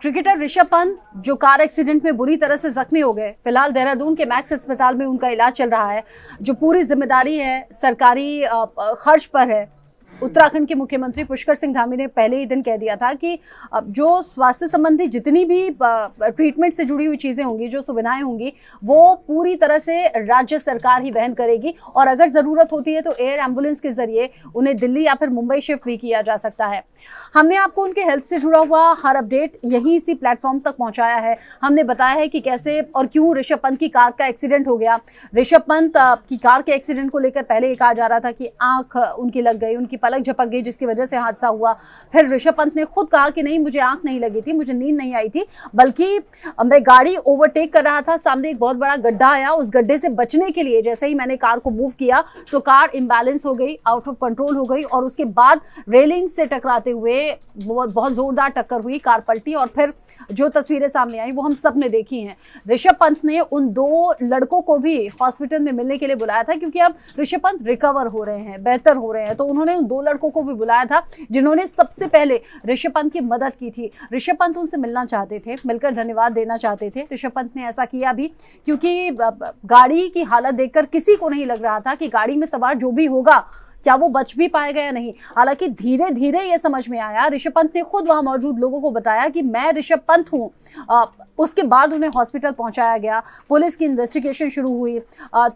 Cricketer Rishabh Pant जो car accident में बुरी तरह से जख्मी हो गए, फिलहाल देहरादून के मैक्स अस्पताल में उनका इलाज चल रहा है। जो पूरी जिम्मेदारी है सरकारी खर्च पर है। उत्तराखंड के मुख्यमंत्री पुष्कर सिंह धामी ने पहले ही दिन कह दिया था कि जो स्वास्थ्य संबंधी जितनी भी ट्रीटमेंट से जुड़ी हुई चीज़ें होंगी, जो सुविधाएं होंगी, वो पूरी तरह से राज्य सरकार ही वहन करेगी और अगर ज़रूरत होती है तो एयर एम्बुलेंस के जरिए उन्हें दिल्ली या फिर मुंबई शिफ्ट भी किया जा सकता है। हमने आपको उनके हेल्थ से जुड़ा हुआ हर अपडेट यहीं इसी प्लेटफॉर्म तक पहुँचाया है। हमने बताया है कि कैसे और क्यों ऋषभ पंत की कार का एक्सीडेंट हो गया। ऋषभ पंत की कार के एक्सीडेंट को लेकर पहले ये कहा जा रहा था कि आँख उनकी लग गई, उनकी पलक झपक गई, जिसकी वजह से हादसा हुआ। फिर ऋषभ पंत ने खुद कहा कि नहीं, मुझे आंख नहीं लगी थी, मुझे नींद नहीं आई थी, बल्कि मैं गाड़ी ओवरटेक कर रहा था, सामने एक बहुत बड़ा गड्ढा आया, उस गड्ढे से बचने के लिए जैसे ही मैंने कार को मूव किया तो कार इम्बैलेंस हो गई, आउट ऑफ कंट्रोल हो गई और उसके बाद रेलिंग से टकराते हुए बहुत जोरदार टक्कर हुई, कार पलटी और फिर जो तस्वीरें सामने आई वो हम सब ने देखी हैं। ऋषभ पंत ने उन दो लड़कों को भी हॉस्पिटल में मिलने के लिए बुलाया था क्योंकि अब ऋषभ पंत रिकवर हो रहे हैं, बेहतर हो रहे हैं, तो उन्होंने उन दो लड़कों को भी बुलाया था जिन्होंने सबसे पहले ऋषभ पंत की मदद की थी। ऋषभ पंत उनसे मिलना चाहते थे, मिलकर धन्यवाद देना चाहते थे। ऋषभ पंत ने ऐसा किया भी क्योंकि गाड़ी की हालत देखकर किसी को नहीं लग रहा था कि गाड़ी में सवार जो भी होगा क्या वो बच भी पाएगा या नहीं। हालांकि धीरे धीरे ये समझ में आया, ऋषभ पंत ने खुद वहां मौजूद लोगों को बताया कि मैं ऋषभ पंत हूं। उसके बाद उन्हें हॉस्पिटल पहुंचाया गया, पुलिस की इन्वेस्टिगेशन शुरू हुई,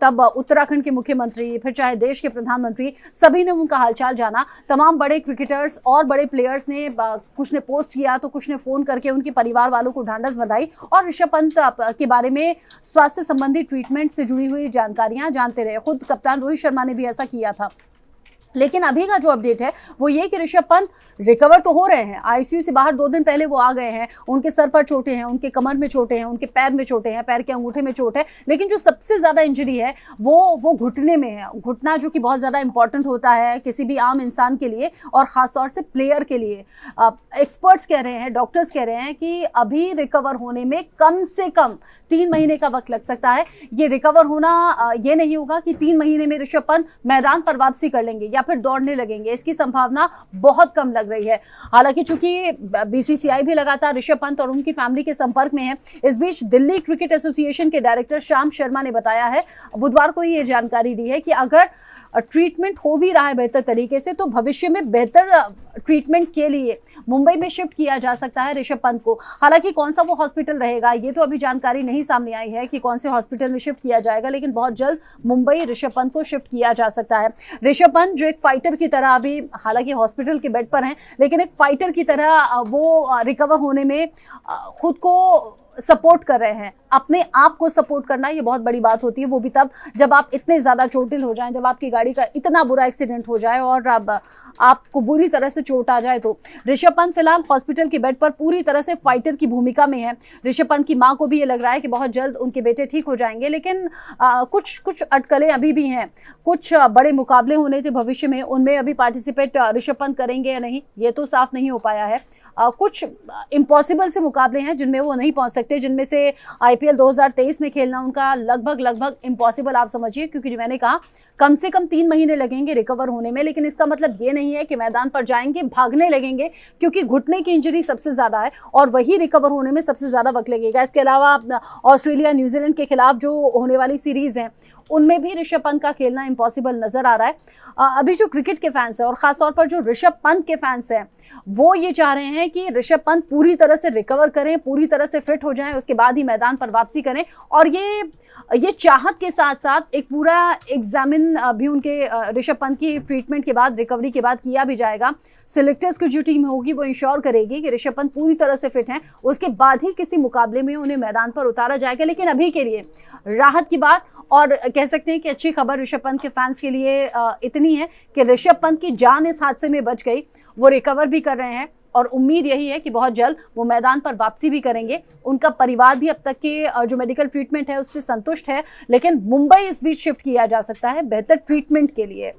तब उत्तराखंड के मुख्यमंत्री, फिर चाहे देश के प्रधानमंत्री, सभी ने उनका हालचाल जाना। तमाम बड़े क्रिकेटर्स और बड़े प्लेयर्स ने, कुछ ने पोस्ट किया तो कुछ ने फोन करके उनके परिवार वालों को ढांढस बंधाई और ऋषभ पंत के बारे में स्वास्थ्य संबंधी ट्रीटमेंट से जुड़ी हुई जानकारियां जानते रहे। खुद कप्तान रोहित शर्मा ने भी ऐसा किया था। लेकिन अभी का जो अपडेट है वो ये कि ऋषभ पंत रिकवर तो हो रहे हैं, आईसीयू से बाहर 2 दिन पहले वो आ गए हैं। उनके सर पर चोटें हैं, उनके कमर में चोटें हैं, उनके पैर में चोटें हैं, पैर के अंगूठे में चोट है, लेकिन जो सबसे ज़्यादा इंजरी है वो घुटने में है। घुटना जो कि बहुत ज़्यादा इंपॉर्टेंट होता है किसी भी आम इंसान के लिए और ख़ासतौर से प्लेयर के लिए। एक्सपर्ट्स कह रहे हैं, डॉक्टर्स कह रहे हैं कि अभी रिकवर होने में कम से कम 3 महीने का वक्त लग सकता है। ये रिकवर होना ये नहीं होगा कि 3 महीने में ऋषभ पंत मैदान पर वापसी कर लेंगे या फिर दौड़ने लगेंगे, इसकी संभावना बहुत कम लग रही है। हालांकि चूंकि बीसीसीआई भी लगातार ऋषभ पंत और उनकी फैमिली के संपर्क में है। इस बीच दिल्ली क्रिकेट एसोसिएशन के डायरेक्टर श्याम शर्मा ने बताया है, बुधवार को ये जानकारी दी है कि अगर ट्रीटमेंट हो भी रहा है बेहतर तरीके से तो भविष्य में बेहतर ट्रीटमेंट के लिए मुंबई में शिफ्ट किया जा सकता है ऋषभ पंत को। हालांकि कौन सा वो हॉस्पिटल रहेगा ये तो अभी जानकारी नहीं सामने आई है कि कौन से हॉस्पिटल में शिफ्ट किया जाएगा, लेकिन बहुत जल्द मुंबई ऋषभ पंत को शिफ्ट किया जा सकता है। ऋषभ पंत जो एक फाइटर की तरह अभी हालांकि हॉस्पिटल के बेड पर हैं, लेकिन एक फाइटर की तरह वो रिकवर होने में खुद को सपोर्ट कर रहे हैं। अपने आप को सपोर्ट करना ये बहुत बड़ी बात होती है, वो भी तब जब आप इतने ज़्यादा चोटिल हो जाएं, जब आपकी गाड़ी का इतना बुरा एक्सीडेंट हो जाए और अब आपको बुरी तरह से चोट आ जाए। तो ऋषभ पंत फिलहाल हॉस्पिटल के बेड पर पूरी तरह से फाइटर की भूमिका में है। ऋषभ पंत की माँ को भी ये लग रहा है कि बहुत जल्द उनके बेटे ठीक हो जाएंगे, लेकिन कुछ अटकलें अभी भी हैं। कुछ बड़े मुकाबले होने थे भविष्य में, उनमें अभी पार्टिसिपेट ऋषभ पंत करेंगे या नहीं ये तो साफ नहीं हो पाया है। कुछ इम्पॉसिबल से मुकाबले हैं जिनमें वो नहीं पहुंच सकते, जिनमें से आईपीएल 2023 में खेलना उनका लगभग इम्पॉसिबल आप समझिए, क्योंकि मैंने कहा कम से कम 3 महीने लगेंगे रिकवर होने में। लेकिन इसका मतलब ये नहीं है कि मैदान पर जाएंगे भागने लगेंगे, क्योंकि घुटने की इंजरी सबसे ज़्यादा है और वही रिकवर होने में सबसे ज़्यादा वक्त लगेगा। इसके अलावा ऑस्ट्रेलिया न्यूजीलैंड के खिलाफ जो होने वाली सीरीज़ हैं उनमें भी ऋषभ पंत का खेलना इम्पॉसिबल नजर आ रहा है। अभी जो क्रिकेट के फैंस हैं और ख़ासतौर पर जो ऋषभ पंत के फैंस हैं वो ये चाह रहे हैं कि ऋषभ पंत पूरी तरह से रिकवर करें, पूरी तरह से फिट हो जाएं, उसके बाद ही मैदान पर वापसी करें। और ये चाहत के साथ साथ एक पूरा एग्जामिन भी उनके ऋषभ पंत की ट्रीटमेंट के बाद, रिकवरी के बाद किया भी जाएगा। सिलेक्टर्स की जो टीम होगी वो इंश्योर करेगी कि ऋषभ पंत पूरी तरह से फिट हैं, उसके बाद ही किसी मुकाबले में उन्हें मैदान पर उतारा जाएगा। लेकिन अभी के लिए राहत की बात और कह सकते हैं कि अच्छी खबर ऋषभ पंत के फैंस के लिए इतनी है कि ऋषभ पंत की जान इस हादसे में बच गई, वो रिकवर भी कर रहे हैं और उम्मीद यही है कि बहुत जल्द वो मैदान पर वापसी भी करेंगे। उनका परिवार भी अब तक के जो मेडिकल ट्रीटमेंट है उससे संतुष्ट है, लेकिन मुंबई इस बीच शिफ्ट किया जा सकता है बेहतर ट्रीटमेंट के लिए।